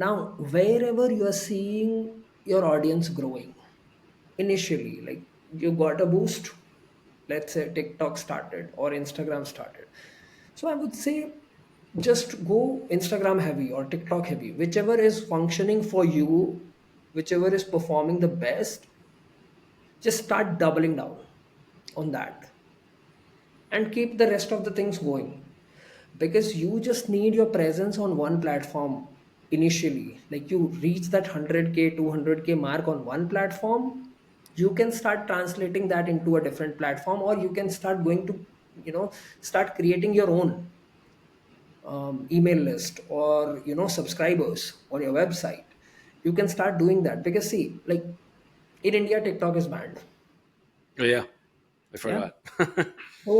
Now, wherever you are seeing your audience growing, initially, like you got a boost, let's say TikTok started or Instagram started. So I would say just go Instagram heavy or TikTok heavy, whichever is functioning for you, whichever is performing the best, just start doubling down on that and keep the rest of the things going, because you just need your presence on one platform initially. Like you reach that 100K 200K mark on one platform, you can start translating that into a different platform, or you can start going to, start creating your own email list, or subscribers on your website. You can start doing that, because see, like in India TikTok is banned. Oh, yeah, I Yeah. forgot. So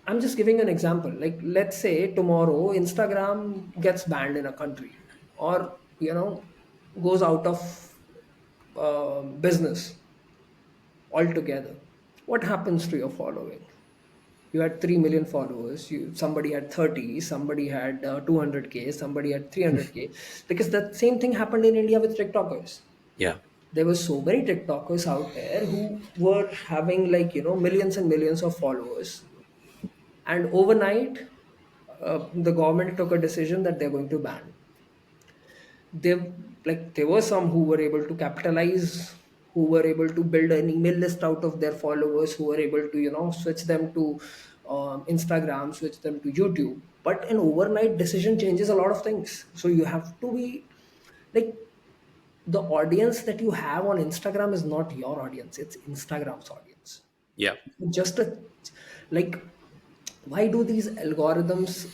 I'm just giving an example. Like, let's say tomorrow Instagram gets banned in a country, or goes out of business altogether. What happens to your following? You had 3 million followers. Somebody had 30, somebody had 200K, somebody had 300K. Because the same thing happened in India with TikTokers. Yeah. There were so many TikTokers out there who were having, like, millions and millions of followers, and overnight the government took a decision that they're going to ban. They, like, there were some who were able to capitalize, who were able to build an email list out of their followers, who were able to switch them to Instagram, switch them to YouTube. But an overnight decision changes a lot of things. So you have to be like, the audience that you have on Instagram is not your audience, it's Instagram's audience. Yeah. Just a, like, why do these algorithms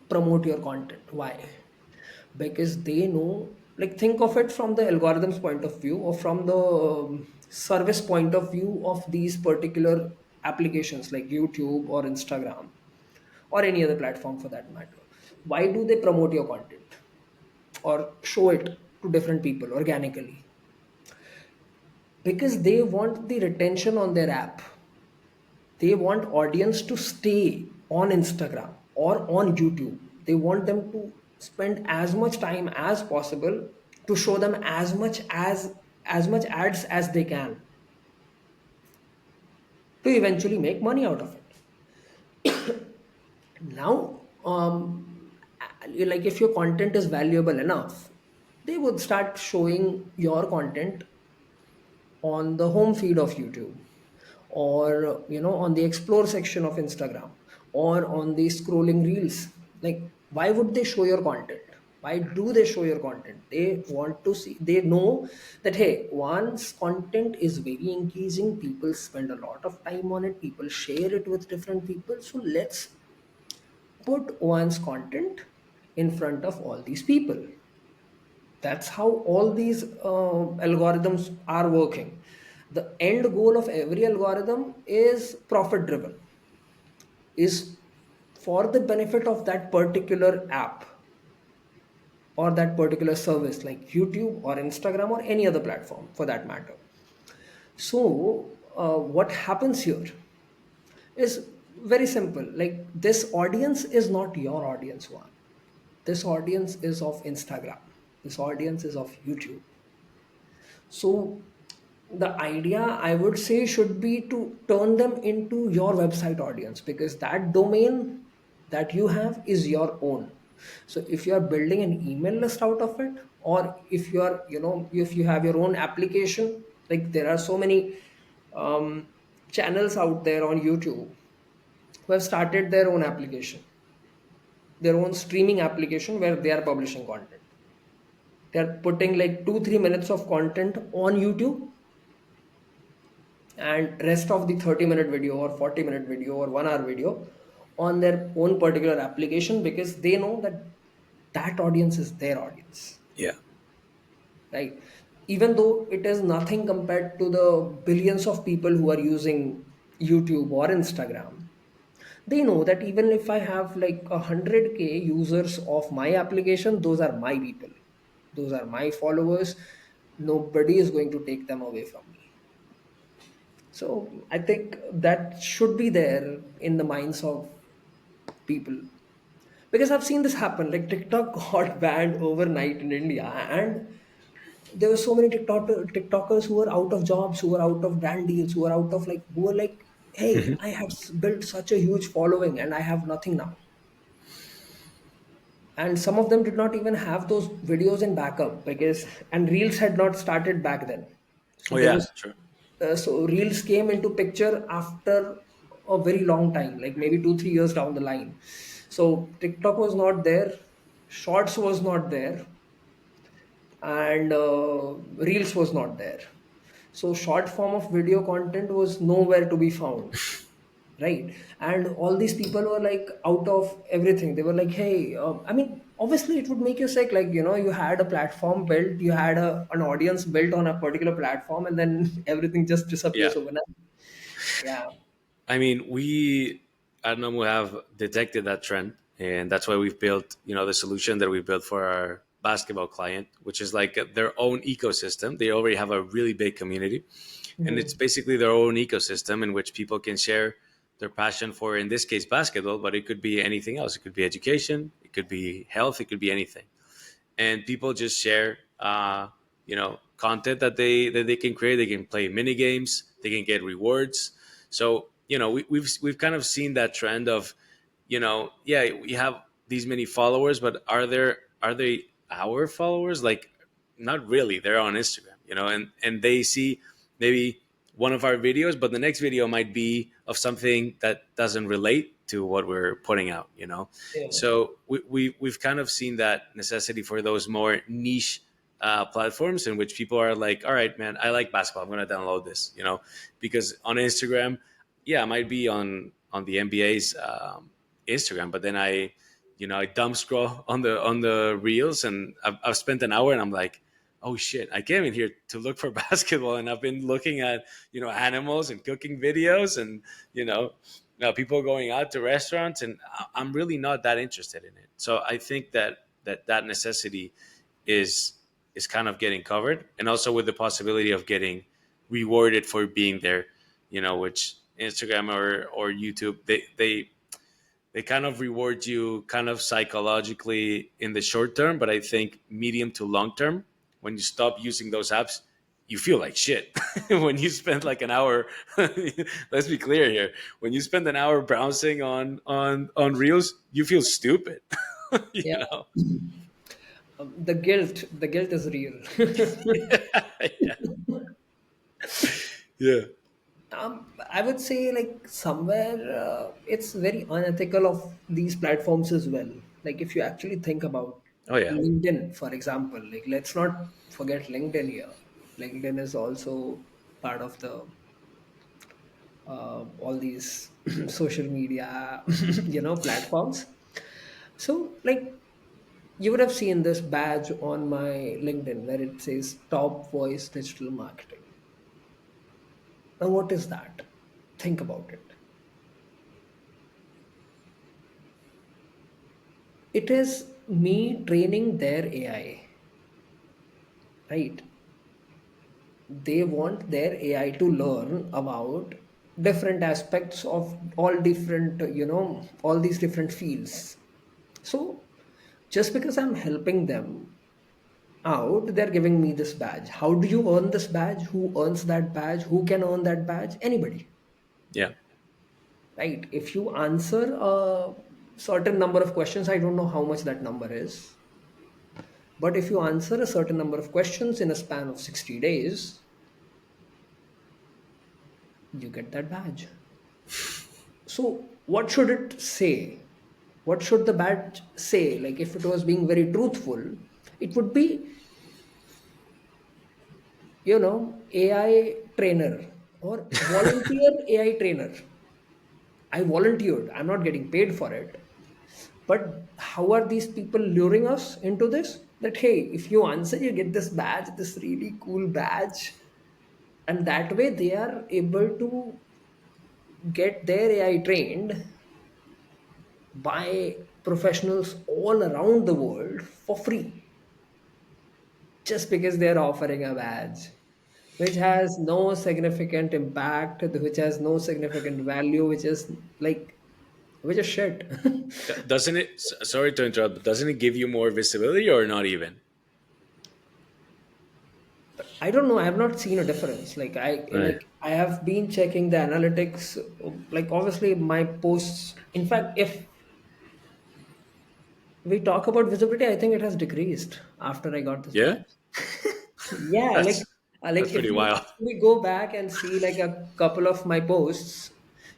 promote your content? Why? Because they know, like, think of it from the algorithm's point of view, or from the service point of view of these particular applications like YouTube or Instagram, or any other platform for that matter. Why do they promote your content or show it to different people organically? Because they want the retention on their app. They want audience to stay on Instagram or on YouTube. They want them to spend as much time as possible to show them as much ads as they can, to eventually make money out of it. Now, like, if your content is valuable enough, they would start showing your content on the home feed of YouTube, or on the explore section of Instagram, or on the scrolling reels. Like, why would they show your content? Why do they show your content? They want to see, they know that, hey, once content is very engaging, people spend a lot of time on it, people share it with different people, so let's put one's content in front of all these people. That's how all these algorithms are working. The end goal of every algorithm is profit driven, is for the benefit of that particular app or that particular service, like YouTube or Instagram or any other platform for that matter. So what happens here is very simple. Like, this audience is not your audience. One, this audience is of Instagram, this audience is of YouTube. So the idea, I would say, should be to turn them into your website audience, because that domain that you have is your own. So if you are building an email list out of it, or if you are, if you have your own application, like there are so many channels out there on YouTube who have started their own application, their own streaming application, where they are publishing content. They are putting like 2 3 minutes of content on YouTube, and rest of the 30-minute video or 40-minute video or 1 hour video on their own particular application, because they know that that audience is their audience, Yeah. right? Even though it is nothing compared to the billions of people who are using YouTube or Instagram, they know that even if I have like 100K users of my application, those are my people, those are my followers. Nobody is going to take them away from me. So I think that should be there in the minds of people. Because I've seen this happen. Like TikTok got banned overnight in India, and there were so many TikTokers who were out of jobs, who were out of brand deals, who were out of like, who were like, "Hey, Mhm. I had built such a huge following, and I have nothing now." And some of them did not even have those videos in backup because, and reels had not started back then. So Oh there yeah, was, sure. so reels came into picture after a very long time, like maybe 2 3 years down the line. So TikTok was not there, shorts was not there, and reels was not there. So short form of video content was nowhere to be found, right? And all these people were like out of everything. They were like, hey, I mean, obviously it would make you sick, like, you had a platform built, you had an audience built on a particular platform, and then everything just Yeah. disappears overnight. Yeah. I mean, we at Nomu have detected that trend, and that's why we've built, the solution that we built for our basketball client, which is like their own ecosystem. They already have a really big community, and it's Mhm. basically their own ecosystem in which people can share their passion for, in this case, basketball, but it could be anything else. It could be education, it could be health, it could be anything, and people just share content that they can create. They can play mini games, they can get rewards. So we've kind of seen that trend of, yeah, we have these many followers, but are they our followers? Like, not really. They're on Instagram, and they see maybe one of our videos, but the next video might be of something that doesn't relate to what we're putting out, Yeah. so we've kind of seen that necessity for those more niche platforms in which people are like, all right, man, I like basketball, I'm going to download this, because on Instagram, yeah, I might be on the NBA's Instagram, but then I dumb scroll on the reels, and I've spent an hour, and I'm like, oh shit, I came in here to look for basketball, and I've been looking at animals and cooking videos, and you know people going out to restaurants, and I'm really not that interested in it. So I think that necessity is is kind of getting covered, and also with the possibility of getting rewarded for being there, which Instagram or YouTube, they kind of reward you kind of psychologically in the short term, but I think medium to long term, when you stop using those apps, you feel like shit. When you spend like an hour, let's be clear here. When you spend an hour browsing on reels, you feel stupid. you Yeah. know. The guilt is real. Yeah. Yeah. I would say like somewhere it's very unethical of these platforms as well. Like if you actually think about Oh yeah. LinkedIn, for example, like let's not forget LinkedIn here. LinkedIn is also part of the all these social media, platforms. So like you would have seen this badge on my LinkedIn where it says Top Voice Digital Marketing. Now, what is that? Think about it. It is me training their AI, right? They want their AI to learn about different aspects of all different, all these different fields. So, just because I'm helping them out, they're giving me this badge. How do you earn this badge? Who earns that badge? Who can earn that badge? Anybody, Yeah. right? If you answer a certain number of questions, I don't know how much that number is, but if you answer a certain number of questions in a span of 60 days, you get that badge. So, what should it say? What should the badge say? Like, if it was being very truthful, it would be, AI trainer or volunteer AI trainer. I volunteered, I'm not getting paid for it. But how are these people luring us into this? That, hey, if you answer, you get this badge, this really cool badge. And that way they are able to get their AI trained by professionals all around the world for free just because they're offering a badge which has no significant impact, which has no significant value, which is like which is shit. Doesn't it? Sorry to interrupt, but doesn't it give you more visibility or not even? I don't know. I have not seen a difference. Right. I have been checking the analytics. Like obviously my posts. In fact, if we talk about visibility, I think it has decreased after I got this Yeah, badge. Yeah, that's like that's pretty if you wild. actually go back and see like a couple of my posts,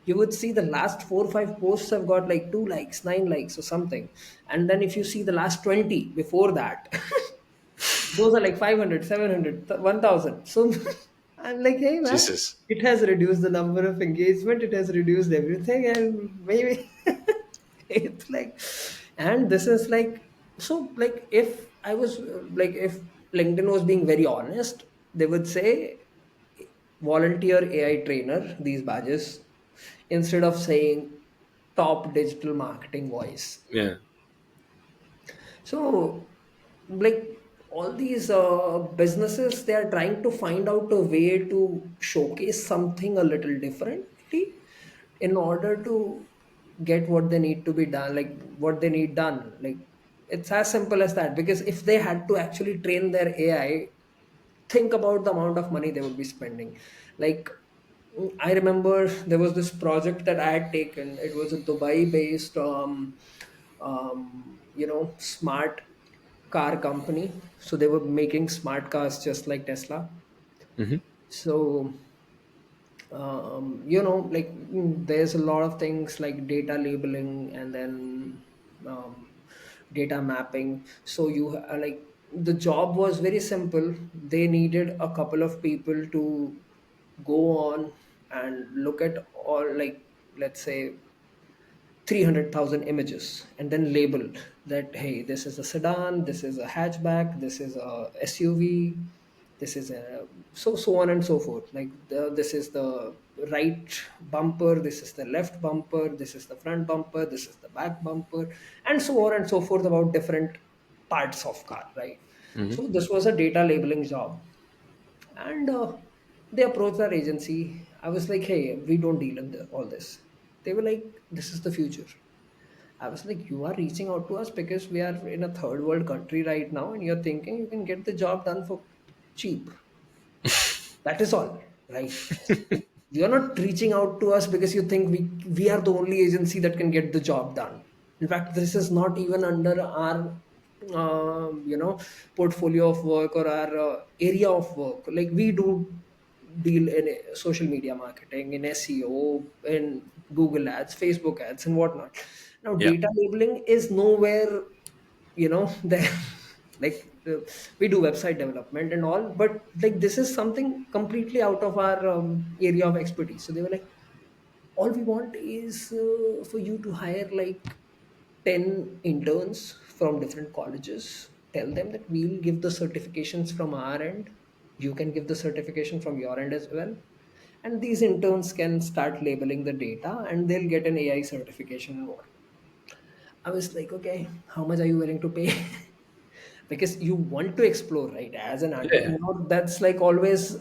you would see the last 4 or 5 posts have got like 2 likes, 9 likes, or something. And then if you see the last 20 before that, those are like 500, 700, 1000. So I'm like, hey man, Jesus. it has reduced the number of engagement, it has reduced everything, and maybe it's like, and this is like, so like if I was like, if LinkedIn was being very honest, they would say volunteer AI trainer, these badges, instead of saying top digital marketing voice. Yeah. So, like all these businesses, they are trying to find out a way to showcase something a little differently in order to get what they need to be done, like what they need done. Like it's as simple as that. Because if they had to actually train their AI, think about the amount of money they would be spending. Like I remember there was this project that I had taken. It was a Dubai based smart car company. So they were making smart cars just like Tesla. Hmm. So there's a lot of things like data labeling, and then data mapping. So like the job was very simple. They needed a couple of people to go on and look at all, like, let's say 300,000 images, and then label that, hey, this is a sedan, this is a hatchback, this is a SUV, this is a, so on and so forth. Like this is the right bumper, this is the left bumper, this is the front bumper, this is the back bumper, and so on and so forth about different parts of car, right? Hmm. So this was a data labeling job. And they approached our agency. I was like, hey, we don't deal in all this. They were like, this is the future. I was like, you are reaching out to us because we are in a third world country right now, and you're thinking you can get the job done for cheap. That is all, right? You're not reaching out to us because you think we are the only agency that can get the job done. In fact, this is not even under our portfolio of work or our area of work. Like we do deal in social media marketing, in SEO, in Google ads, Facebook ads, and whatnot. Now Yeah. data labeling is nowhere, there. Like we do website development and all, but like this is something completely out of our area of expertise. So they were like, all we want is for you to hire like 10 interns from different colleges. Tell them that we'll give the certifications from our end, you can give the certification from your end as well, and these interns can start labeling the data, and they'll get an AI certification and what. I was like, okay, how much are you willing to pay? Because you want to explore, right? As an Yeah. entrepreneur, that's like always,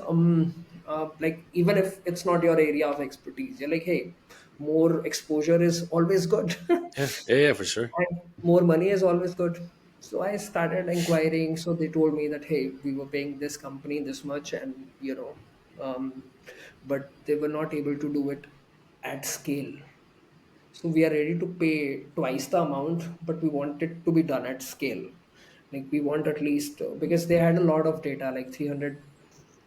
like even if it's not your area of expertise, you're like, hey, more exposure is always good, Yeah. Yeah. Yeah. For sure. and more money is always good. So I started inquiring. So they told me that, hey, we were paying this company this much, and but they were not able to do it at scale. So we are ready to pay twice the amount, but we want it to be done at scale. Like we want at least, because they had a lot of data, like 300,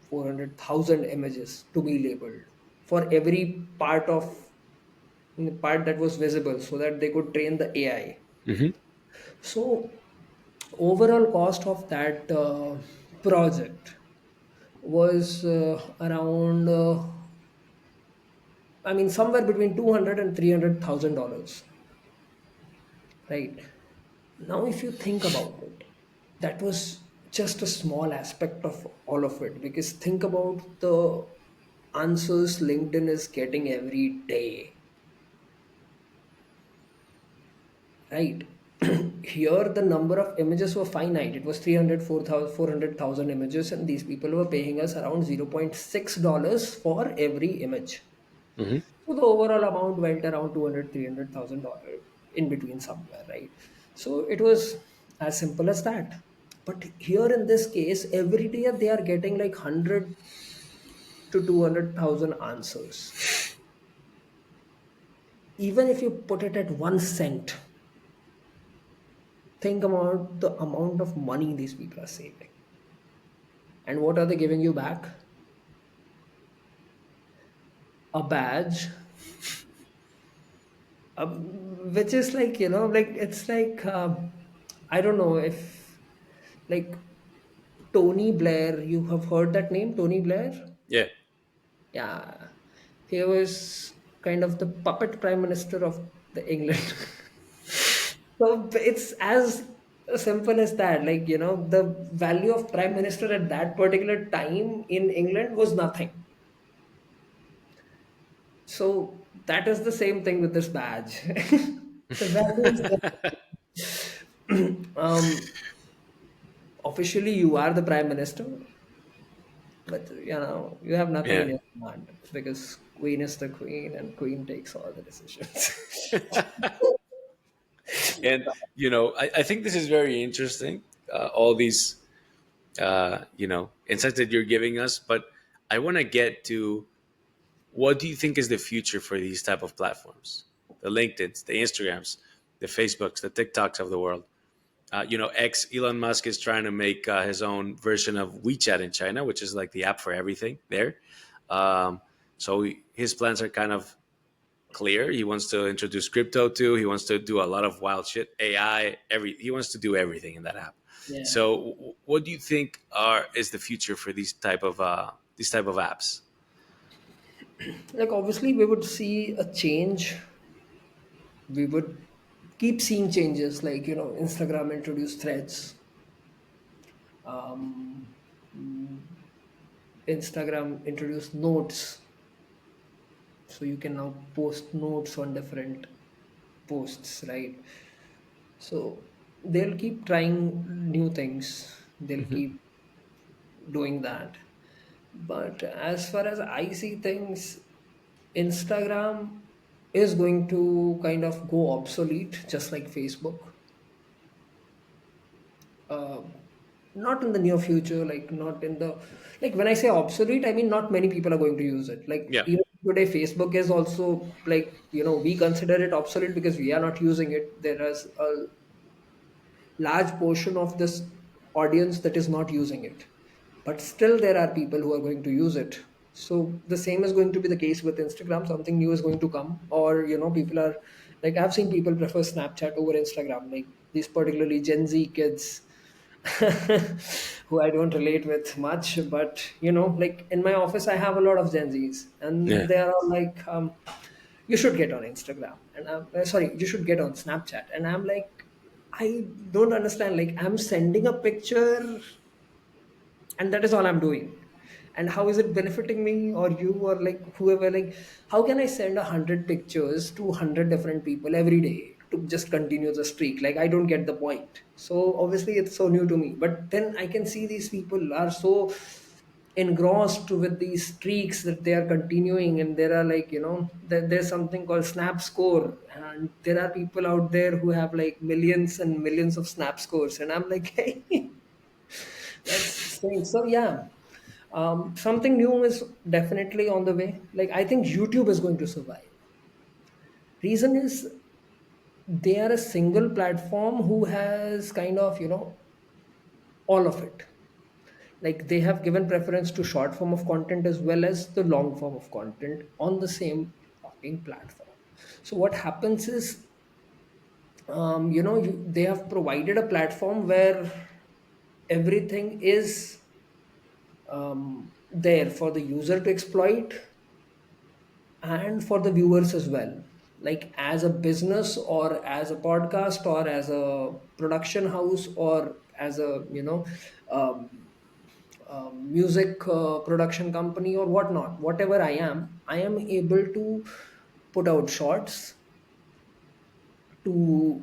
400,000 images to be labeled for every part that was visible, so that they could train the AI. Hmm. So overall cost of that project was around, I mean, somewhere between 200 and $300,000, right? Now, if you think about it, that was just a small aspect of all of it. Because think about the answers LinkedIn is getting every day, right? Here, the number of images were finite. It was 300, 400,000 images, and these people were paying us around $0.6 for every image. Hmm. So the overall amount went around 200, $300,000 in between somewhere, right? So it was as simple as that. But here in this case, every day they are getting like 100 to 200,000 answers. Even if you put it at 1 cent, think about the amount of money these people are saving. And what are they giving you back? A badge, which is like, like it's like, I don't know if, like, Tony Blair, you have heard that name, Tony Blair? Yeah. Yeah. He was kind of the puppet prime minister of the England. So it's as simple as that. Like, the value of prime minister at that particular time in England was nothing. So that is the same thing with this badge. The value is officially you are the prime minister, but you have nothing in Yeah. your command because queen is the queen and queen takes all the decisions. And I think this is very interesting. All these insights that you're giving us, but I want to get to what do you think is the future for these type of platforms, the LinkedIn's, the Instagrams, the Facebooks, the TikToks of the world. X Elon Musk is trying to make his own version of WeChat in China, which is like the app for everything there. So his plans are kind of clear. He wants to introduce crypto too. He wants to do a lot of wild shit, AI. He wants to do everything in that app. Yeah. So, what do you think is the future for these type of apps? Like, obviously we would see a change. We would keep seeing changes, like, Instagram introduced threads. um, Instagram introduced notes, so you can now post notes on different posts, right? So they'll keep trying new things, they'll keep doing that. But as far as I see things, Instagram is going to kind of go obsolete, just like Facebook. uh, Not in the near future, like not in the, like, when I say obsolete, I mean not many people are going to use it. Like, Yeah. even today Facebook is also, like, we consider it obsolete because we are not using it. There is a large portion of this audience that is not using it, but still there are people who are going to use it. So the same is going to be the case with Instagram. Something new is going to come, or people are, like, I've seen people prefer Snapchat over Instagram, like these particularly Gen Z kids who I don't relate with much. But like in my office I have a lot of Gen Zs, and Yeah. they are all like, you should get on Instagram, and I'm sorry, you should get on Snapchat. And I'm like, I don't understand. Like, I'm sending a picture, and that is all I'm doing. And how is it benefiting me or you or like whoever? Like, how can I send 100 pictures to 100 different people every day to just continue the streak? Like, I don't get the point. So obviously it's so new to me. But then I can see these people are so engrossed with these streaks that they are continuing, and there are, like, there's something called snap score, and there are people out there who have like millions and millions of snap scores, and I'm like, hey, that's strange. So yeah, something new is definitely on the way. Like, I think YouTube is going to survive. Reason is, they are a single platform who has kind of, all of it. Like, they have given preference to short form of content as well as the long form of content on the same fucking platform. So what happens is, they have provided a platform where everything is there for the user to exploit and for the viewers as well. Like, as a business or as a podcast or as a production house or as a, music production company or whatnot, whatever I am able to put out shorts to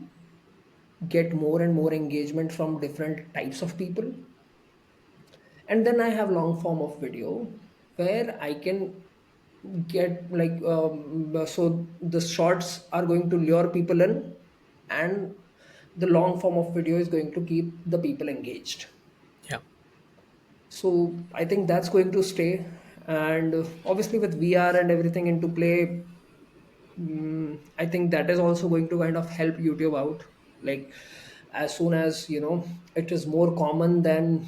get more and more engagement from different types of people. And then I have long form of video where I can get like so the shorts are going to lure people in, and the long form of video is going to keep the people engaged. Yeah. So I think that's going to stay. And obviously with VR and everything into play, I think that is also going to kind of help YouTube out. Like as soon as it is more common than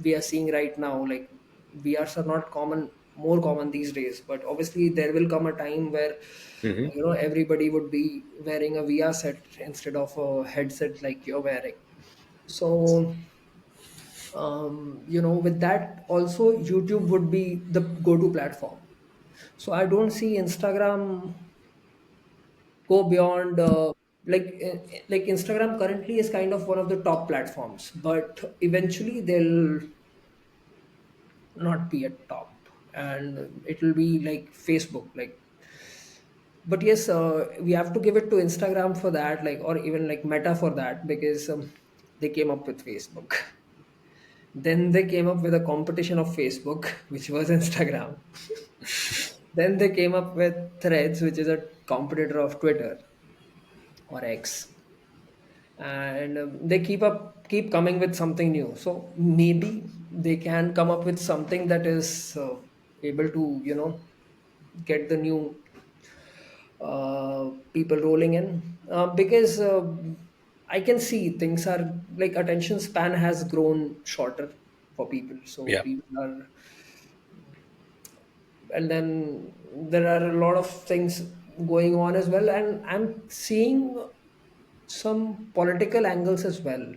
we are seeing right now. Like VRs are not common, more common these days, but obviously there will come a time where Hmm. everybody would be wearing a VR set instead of a headset like you're wearing. So with that also YouTube would be the go-to platform. So I don't see Instagram go beyond like Instagram currently is kind of one of the top platforms, but eventually they'll not be at top, and it will be like Facebook. Like, but yes, we have to give it to Instagram for that, like, or even like Meta for that, because they came up with Facebook. Then they came up with a competition of Facebook, which was Instagram. Then they came up with Threads, which is a competitor of Twitter or X, and they keep coming with something new. So maybe they can come up with something that is able to get the new people rolling in, because I can see things are like attention span has grown shorter for people. So Yeah. people are, and then there are a lot of things going on as well, and I'm seeing some political angles as well.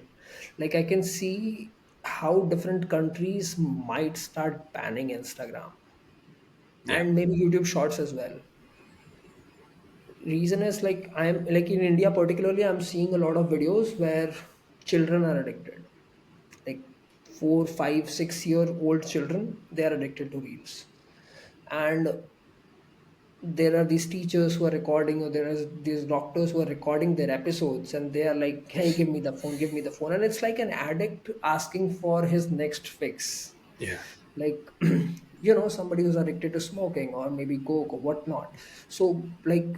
Like I can see how different countries might start banning Instagram Yeah. and maybe YouTube Shorts as well. Reason is like I'm like in India particularly, I'm seeing a lot of videos where children are addicted. Like 4, 5, 6 year old children, they are addicted to reels. And there are these teachers who are recording, or there are these doctors who are recording their episodes, and they are like, hey, give me the phone, give me the phone. And it's like an addict asking for his next fix. Yeah. Like somebody who's addicted to smoking or maybe coke or whatnot. So like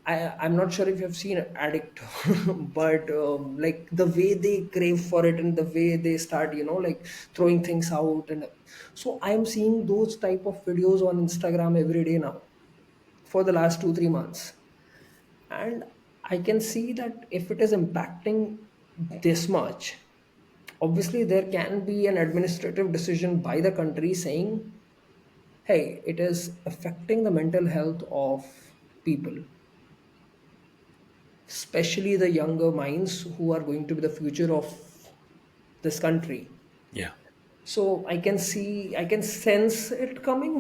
I'm not sure if you've seen an addict, but like the way they crave for it and the way they start like throwing things out. And so I'm seeing those type of videos on Instagram every day now for the last 2 3 months. And I can see that if it is impacting this much, obviously there can be an administrative decision by the country saying, hey, it is affecting the mental health of people, especially the younger minds who are going to be the future of this country. Yeah. So I can sense it coming.